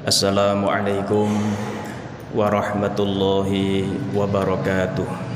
Assalamualaikum warahmatullahi wabarakatuh.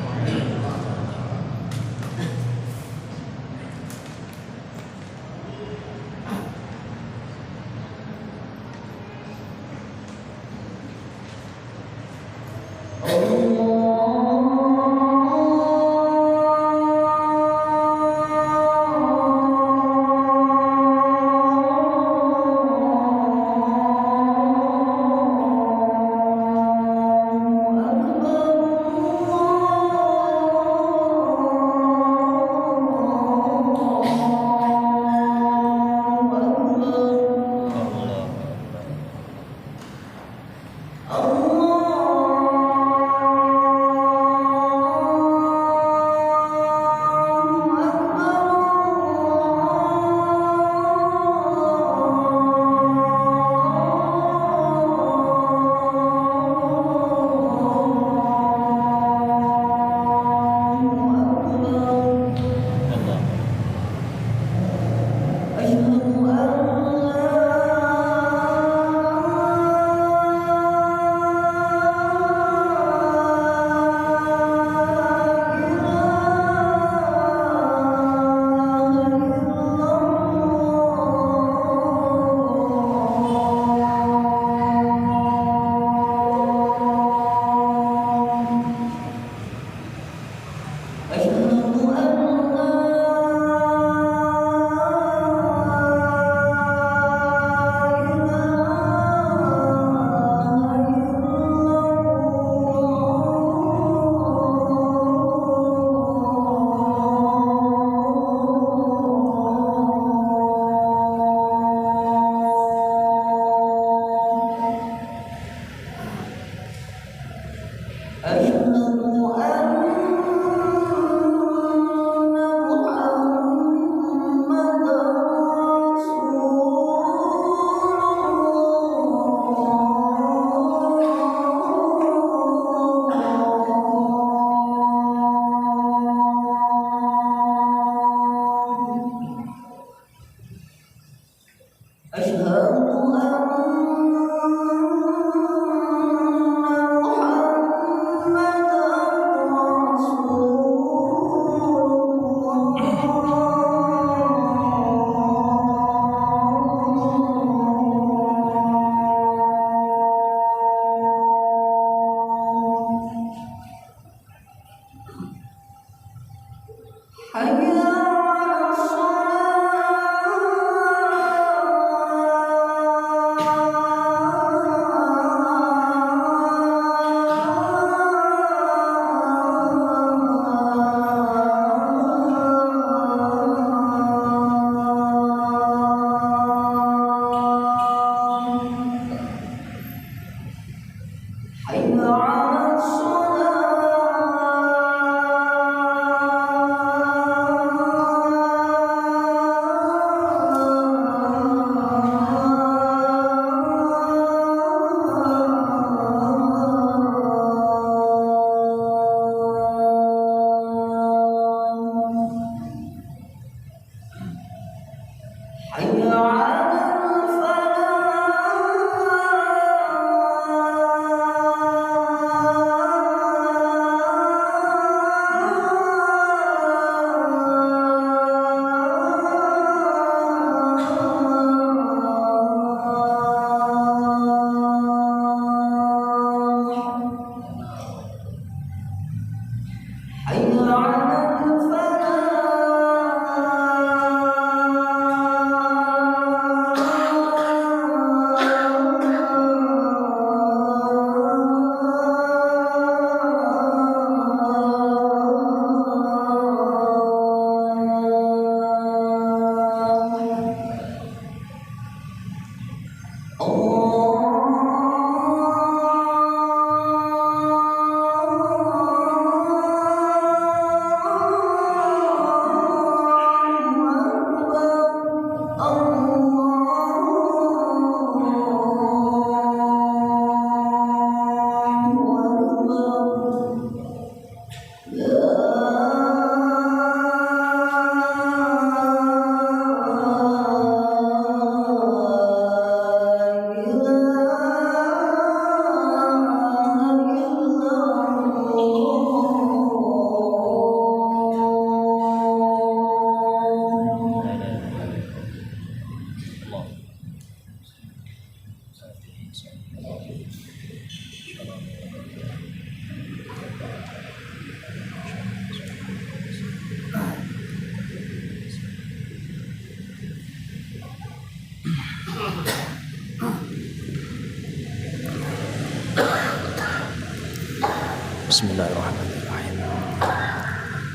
Bismillahirrahmanirrahim.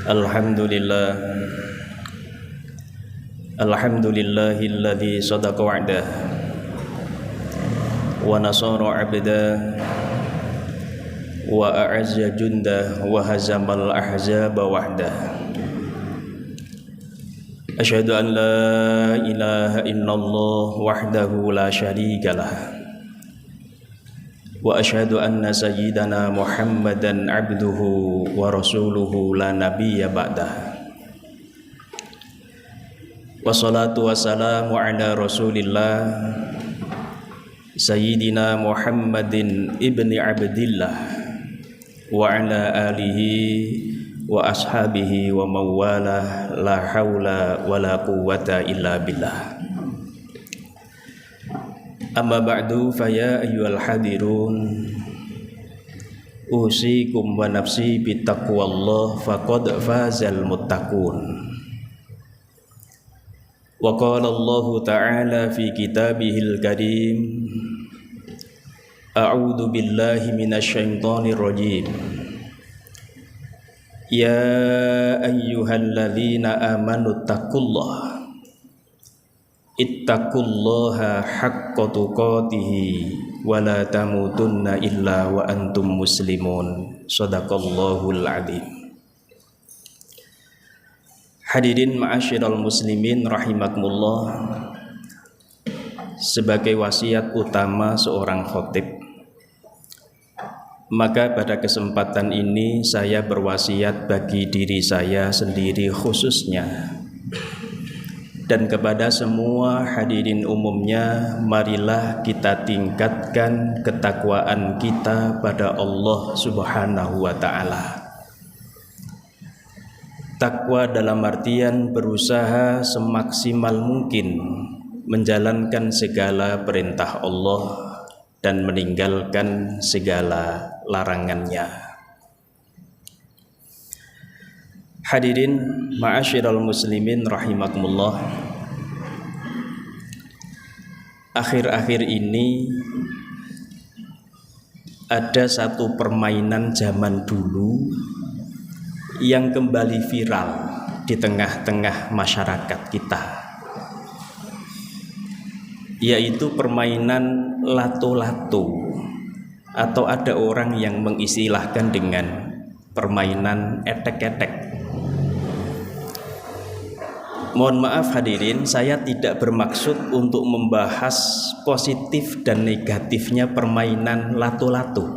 Alhamdulillah. Alhamdulillahilladzi sadaqa wa'dah wa nasara 'abdah wa a'azza jundah wa hazamal ahzaba wahdah. Asyhadu an la ilaha illallah wahdahu la syarikalah wa asyhadu anna sayyidana Muhammadan abduhu wa rasuluhu la nabiyya ba'dah. Wassalatu wassalamu ala rasulillah sayyidina Muhammadin ibni abdillah wa ala alihi wa ashabihi wa mawalah la hawla wa la quwwata illa billah. Amma ba'du fa ya ayyuhal hadirun usikum wa nafsi bittaqwallah faqad fazal muttaqun. Wa qala Allah ta'ala fi kitabihil karim a'udzu billahi minasy syaithanir rajim. Ya ayyuhalladzina amanu taqullaha ittaqullaha haqqa tuqatih wa la tamutunna illa wa antum muslimun. Shadaqallahul adzim. Hadirin ma'asyiral muslimin rahimakumullah. Sebagai wasiat utama seorang khatib, maka pada kesempatan ini saya berwasiat bagi diri saya sendiri khususnya dan kepada semua hadirin umumnya, marilah kita tingkatkan ketakwaan kita pada Allah Subhanahu wa ta'ala. Takwa dalam artian berusaha semaksimal mungkin menjalankan segala perintah Allah dan meninggalkan segala larangannya. Hadirin ma'asyiral muslimin rahimakumullah. Akhir-akhir ini ada satu permainan zaman dulu yang kembali viral di tengah-tengah masyarakat kita, yaitu permainan lato-lato, atau ada orang yang mengistilahkan dengan permainan etek-etek. Mohon maaf hadirin, saya tidak bermaksud untuk membahas positif dan negatifnya permainan lato-lato.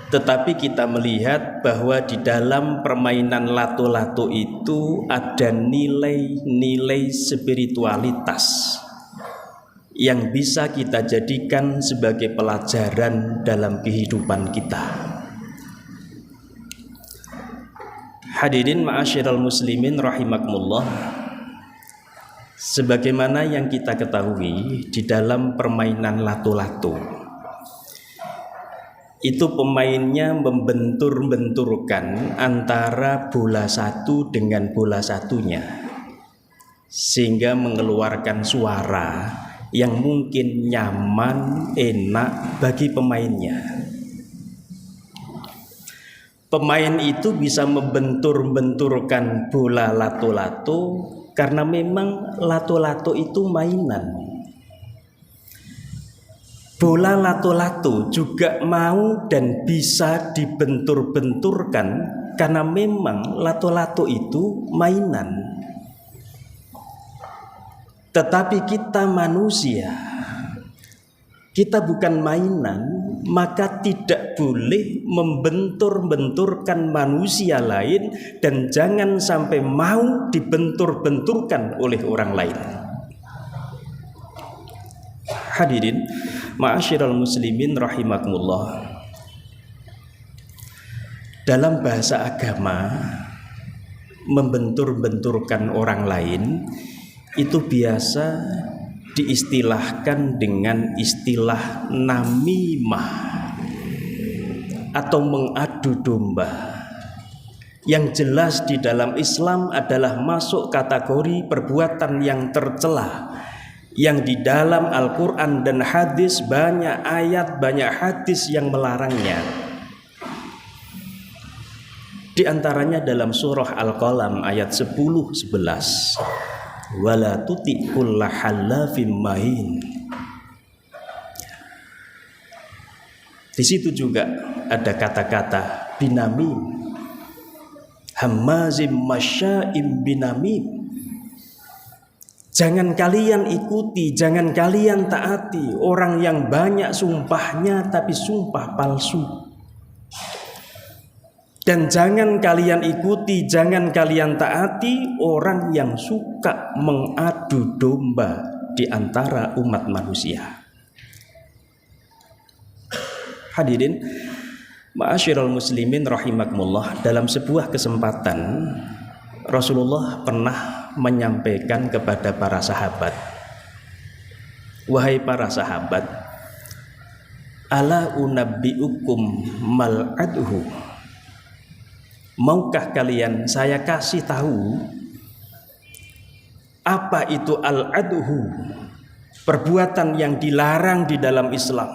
Tetapi kita melihat bahwa di dalam permainan lato-lato itu ada nilai-nilai spiritualitas yang bisa kita jadikan sebagai pelajaran dalam kehidupan kita. Hadirin ma'asyiral muslimin rahimakumullah. Sebagaimana yang kita ketahui, di dalam permainan lato-lato itu pemainnya membentur-benturkan antara bola satu dengan bola satunya, sehingga mengeluarkan suara yang mungkin nyaman, enak bagi pemainnya. Pemain itu bisa membentur-benturkan bola lato-lato karena memang lato-lato itu mainan. Bola lato-lato juga mau dan bisa dibentur-benturkan karena memang lato-lato itu mainan. Tetapi kita manusia, kita bukan mainan, maka tidak boleh membentur-benturkan manusia lain dan jangan sampai mau dibentur-benturkan oleh orang lain. Hadirin ma'asyiral muslimin rahimakumullah. Dalam bahasa agama, membentur-benturkan orang lain itu biasa diistilahkan dengan istilah namimah atau mengadu domba. Yang jelas di dalam Islam adalah masuk kategori perbuatan yang tercela, yang di dalam Al-Quran dan hadis banyak ayat, banyak hadis yang melarangnya. Di antaranya dalam surah Al-Qalam ayat 10-11. Wala tuti kulla halafim mahin. Di situ juga ada kata-kata binamim, hammazim masya'im binamim. Jangan kalian ikuti, jangan kalian taati orang yang banyak sumpahnya tapi sumpah palsu. Dan jangan kalian ikuti, jangan kalian taati orang yang suka mengadu domba di antara umat manusia. Hadirin ma'asyiral muslimin rahimakumullah, dalam sebuah kesempatan Rasulullah pernah menyampaikan kepada para sahabat, wahai para sahabat, ala unabbiukum mal adhu, maukah kalian saya kasih tahu apa itu al adhu, perbuatan yang dilarang di dalam Islam.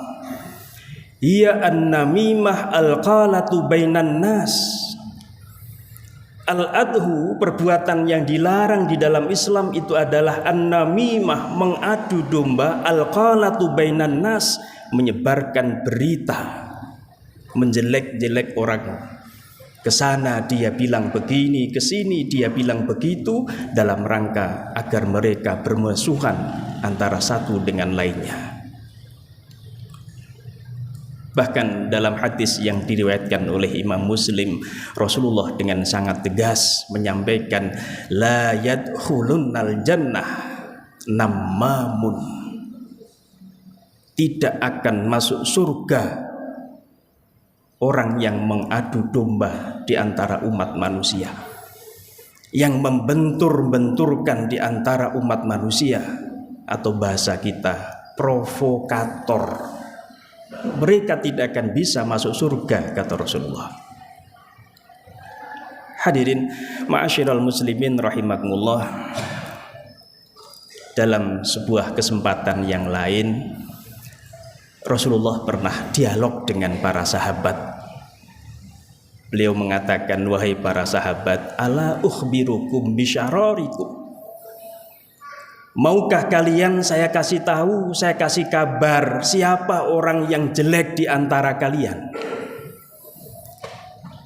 Ia an-namimah al-qalatu bainan nas. Al-adhu, perbuatan yang dilarang di dalam Islam itu adalah an-namimah, mengadu domba, al-qalatu bainan nas, menyebarkan berita, menjelek-jelek orang. Kesana dia bilang begini, kesini dia bilang begitu, dalam rangka agar mereka bermusuhan antara satu dengan lainnya. Bahkan dalam hadis yang diriwayatkan oleh Imam Muslim, Rasulullah dengan sangat tegas menyampaikan, la yadkhulunnal jannah nammamun, tidak akan masuk surga orang yang mengadu domba di antara umat manusia, yang membentur-benturkan di antara umat manusia, atau bahasa kita provokator. Mereka tidak akan bisa masuk surga, kata Rasulullah. Hadirin ma'asyiral muslimin rahimakumullah, dalam sebuah kesempatan yang lain Rasulullah pernah dialog dengan para sahabat. Beliau mengatakan, wahai para sahabat, ala ukhbirukum bisyararikum, maukah kalian saya kasih tahu, saya kasih kabar siapa orang yang jelek di antara kalian?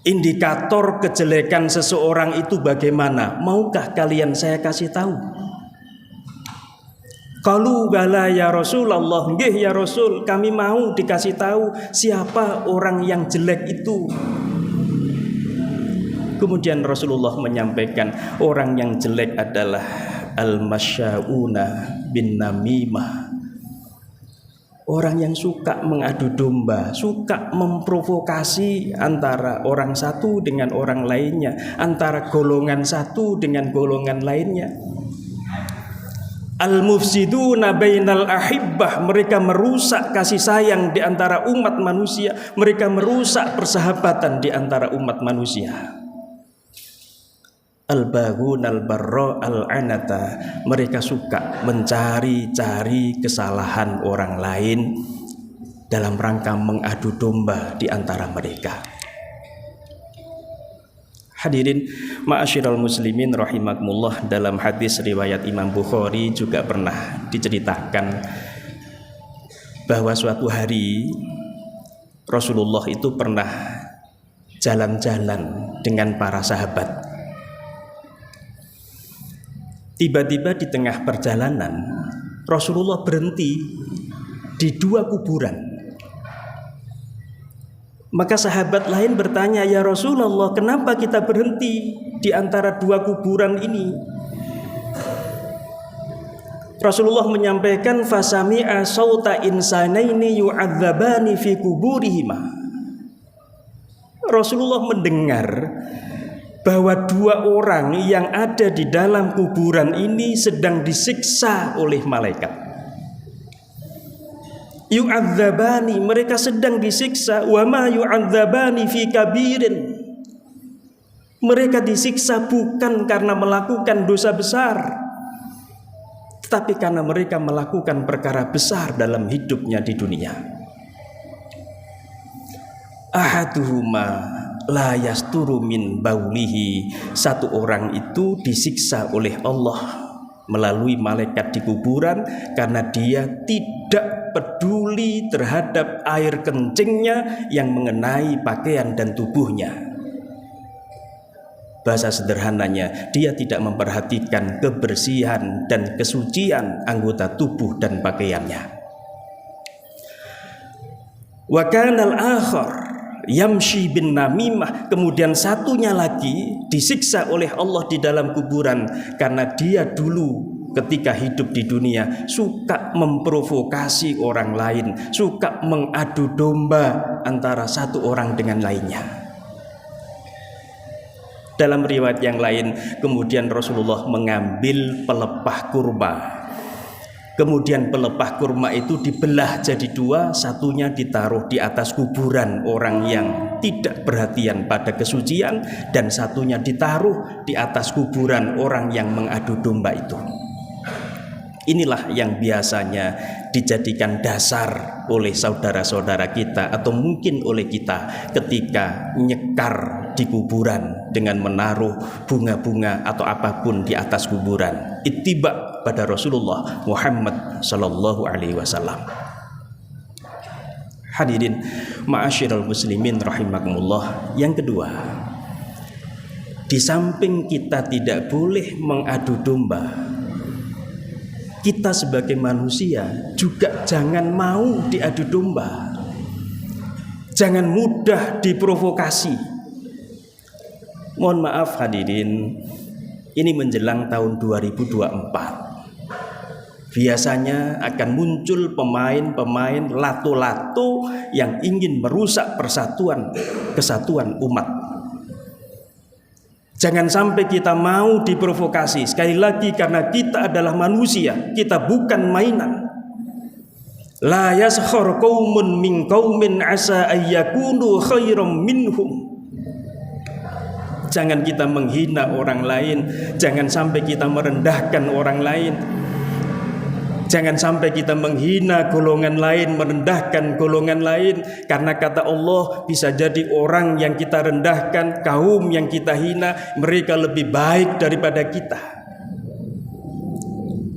Indikator kejelekan seseorang itu bagaimana? Maukah kalian saya kasih tahu? Qalu bala ya Rasulullah, nggih ya Rasul, kami mau dikasih tahu siapa orang yang jelek itu. Kemudian Rasulullah menyampaikan, orang yang jelek adalah al-masya'una bin namimah, orang yang suka mengadu domba, suka memprovokasi antara orang satu dengan orang lainnya, antara golongan satu dengan golongan lainnya. Al-mufsiduna bainal ahibbah, mereka merusak kasih sayang di antara umat manusia, mereka merusak persahabatan di antara umat manusia. Al-baghun al-barra al-anata, mereka suka mencari-cari kesalahan orang lain dalam rangka mengadu domba di antara mereka. Hadirin ma'asyiral muslimin rahimakumullah, dalam hadis riwayat Imam Bukhari juga pernah diceritakan bahwa suatu hari Rasulullah itu pernah jalan-jalan dengan para sahabat. Tiba-tiba di tengah perjalanan Rasulullah berhenti di dua kuburan. Maka sahabat lain bertanya, ya Rasulullah, kenapa kita berhenti di antara dua kuburan ini? Rasulullah menyampaikan, fasami'a sauta insanaini yu'adzabani fi kuburihima. Rasulullah mendengar bahwa dua orang yang ada di dalam kuburan ini sedang disiksa oleh malaikat. Yu'adzabani, mereka sedang disiksa. Wa ma yu'adzabani fi kabirin, mereka disiksa bukan karena melakukan dosa besar, tetapi karena mereka melakukan perkara besar dalam hidupnya di dunia. Ahaduhuma la yasturu min baulihi, satu orang itu disiksa oleh Allah melalui malaikat di kuburan karena dia tidak peduli terhadap air kencingnya yang mengenai pakaian dan tubuhnya. Bahasa sederhananya, dia tidak memperhatikan kebersihan dan kesucian anggota tubuh dan pakaiannya. Wa kanal akhar yamshi bin namimah, kemudian satunya lagi disiksa oleh Allah di dalam kuburan karena dia dulu ketika hidup di dunia suka memprovokasi orang lain, suka mengadu domba antara satu orang dengan lainnya. Dalam riwayat yang lain, kemudian Rasulullah mengambil pelepah kurma. Kemudian pelepah kurma itu dibelah jadi dua, satunya ditaruh di atas kuburan orang yang tidak perhatian pada kesucian, dan satunya ditaruh di atas kuburan orang yang mengadu domba itu. Inilah yang biasanya dijadikan dasar oleh saudara-saudara kita atau mungkin oleh kita ketika nyekar di kuburan dengan menaruh bunga-bunga atau apapun di atas kuburan. Ittiba pada Rasulullah Muhammad sallallahu alaihi wasallam. Hadirin ma'asyiral muslimin rahimakumullah. Yang kedua, di samping kita tidak boleh mengadu domba, kita sebagai manusia juga jangan mau diadu domba. Jangan mudah diprovokasi. Mohon maaf hadirin, ini menjelang tahun 2024. Biasanya akan muncul pemain-pemain lato-lato yang ingin merusak kesatuan umat. Jangan sampai kita mau diprovokasi. Sekali lagi, karena kita adalah manusia, kita bukan mainan. La yaskhar qaumun min qaumin asa ayyakunu khairam minhum. Jangan kita menghina orang lain, jangan sampai kita merendahkan orang lain. Jangan sampai kita menghina golongan lain, merendahkan golongan lain. Karena kata Allah, bisa jadi orang yang kita rendahkan, kaum yang kita hina, mereka lebih baik daripada kita.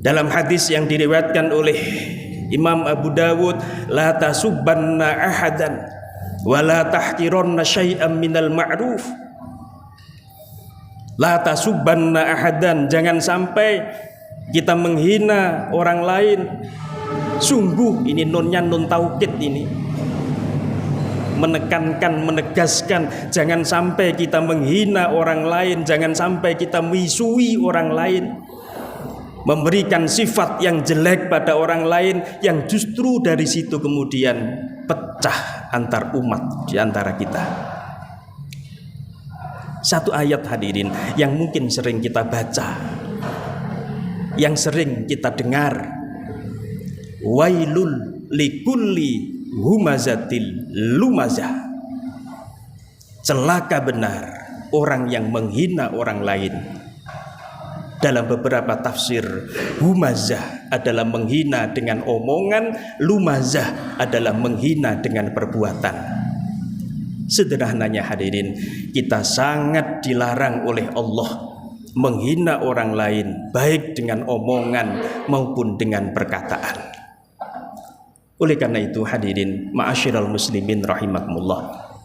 Dalam hadis yang diriwayatkan oleh Imam Abu Dawud, la tasubbanna ahadan wa la tahqiranna syai'an minal ma'ruf. La tasubbanna ahadan, jangan sampai kita menghina orang lain. Sungguh ini nunnya nun taukid, ini menekankan, menegaskan, jangan sampai kita menghina orang lain, jangan sampai kita memisui orang lain, memberikan sifat yang jelek pada orang lain, yang justru dari situ kemudian pecah antar umat di antara kita. Satu ayat hadirin yang mungkin sering kita baca, yang sering kita dengar, wailul likulli humazatil lumazah. Celaka benar orang yang menghina orang lain. Dalam beberapa tafsir, humazah adalah menghina dengan omongan, lumazah adalah menghina dengan perbuatan. Sederhananya hadirin, kita sangat dilarang oleh Allah menghina orang lain, baik dengan omongan maupun dengan perkataan. Oleh karena itu hadirin ma'asyiral muslimin rahimakumullah,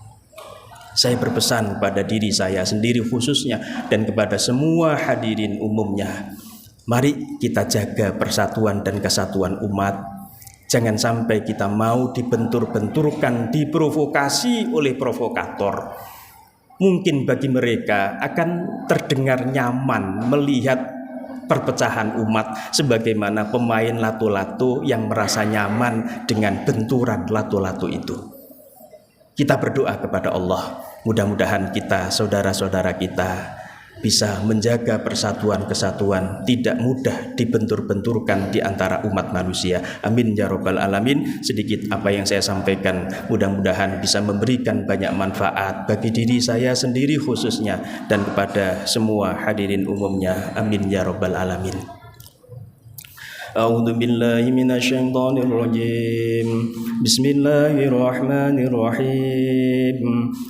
saya berpesan pada diri saya sendiri khususnya dan kepada semua hadirin umumnya, mari kita jaga persatuan dan kesatuan umat. Jangan sampai kita mau dibentur-benturkan, diprovokasi oleh provokator. Mungkin bagi mereka akan terdengar nyaman melihat perpecahan umat, sebagaimana pemain lato-lato yang merasa nyaman dengan benturan lato-lato itu. Kita berdoa kepada Allah, mudah-mudahan kita, saudara-saudara kita, bisa menjaga persatuan kesatuan, tidak mudah dibentur-benturkan di antara umat manusia. Amin ya rabbal alamin. Sedikit apa yang saya sampaikan mudah-mudahan bisa memberikan banyak manfaat bagi diri saya sendiri khususnya dan kepada semua hadirin umumnya. Amin ya rabbal alamin. أعوذ بالله من الشيطان الرجيم بسم الله الرحمن الرحيم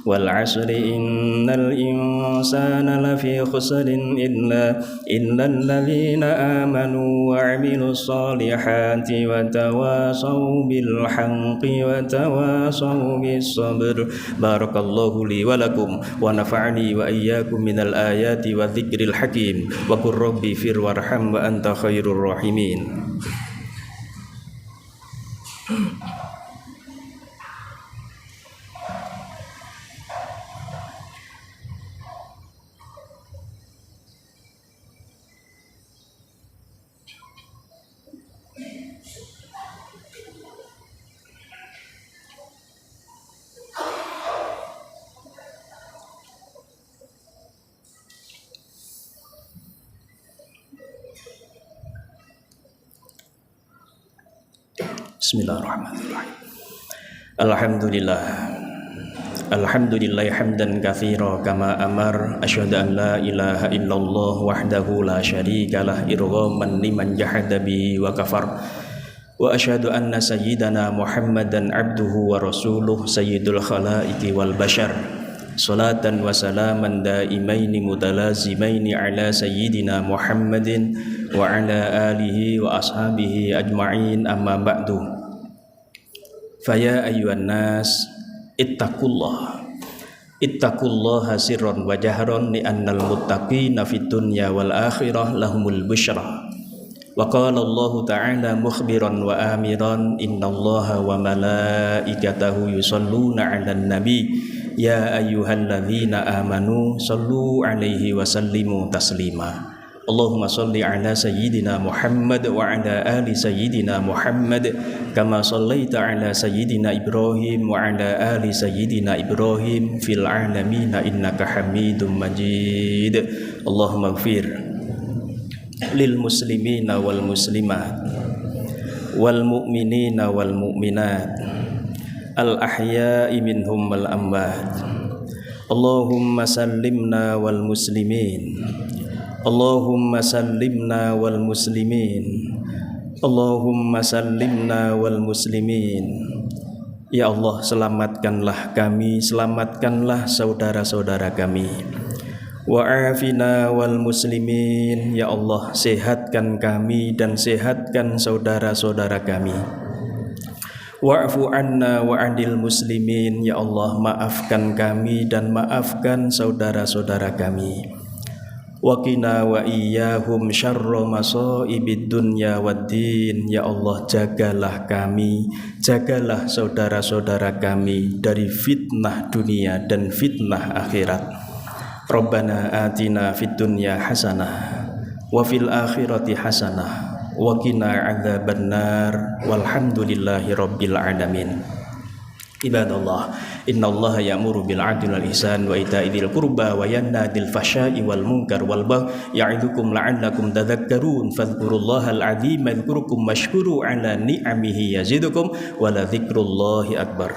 والعصر إن الإنسان لفي خسر إلا الذين آمنوا وعملوا الصالحات وتواصوا بالحق وتواصوا بالصبر بارك الله لي ولكم ونفعني وإياكم من الآيات والذكر الحكيم وقل ربي اغفر وارحم وأنت خير الراحمين. Bismillahirrahmanirrahim. Alhamdulillah hamdan katsira kama amar asyhadu an la ilaha illallah wahdahu la syarikalah irghaman liman jahada bihi wa kafar wa asyhadu anna sayyidana Muhammadan abduhu wa rasuluh sayyidul khalaiqi wal bashar salatan wa salaman daimaini mutalazimaini ala sayyidina Muhammadin wa ala alihi wa ashabihi ajma'in amma ba'du. Faya ayyuhan nas ittaqullaha sirran wa jahran li annal muttaqina fid dunya wal akhirah lahumul busyra. Wa qala Allah ta'ala mukhbiran wa amiran innallaha wa malaikatahu yusalluna 'alan nabi ya ayyuhalladzina amanu sallu 'alaihi wa sallimu taslima. Allahumma salli ala sayyidina Muhammad wa ala ali sayyidina Muhammad kama sallaita ala sayyidina Ibrahim wa ala ali sayyidina Ibrahim fil alamin innaka Hamidum Majid. Allahumma ighfir lil muslimina wal muslimat wal mu'minina wal mu'minat al ahya'i minhum wal amwat. Allahumma sallimna wal muslimin, Allahumma sallimna wal muslimin, Allahumma sallimna wal muslimin. Ya Allah, selamatkanlah kami, selamatkanlah saudara-saudara kami. Wa afina wal muslimin. Ya Allah, sehatkan kami dan sehatkan saudara-saudara kami. Wa'fu anna wa 'anil muslimin. Ya Allah, maafkan kami dan maafkan saudara-saudara kami. Wa qina wa iyyahum syarra masaibid dunya waddin. Ya Allah, jagalah kami, jagalah saudara-saudara kami dari fitnah dunia dan fitnah akhirat. Rabbana atina fid dunya hasanah wa fil akhirati hasanah wa qina adzabannar walhamdulillahi rabbil alamin. Ibadallah, innallaha ya'muru bil 'adli wal ihsan wa ita'i dzil qurba wa yanha 'anil fahsya'i wal munkar wal baghi ya'idukum la'allakum tadhakkarun fadhkurullahal 'azima yadhkurukum washkuru 'ala ni'amihi yazidukum wa la dzikrullahi akbar.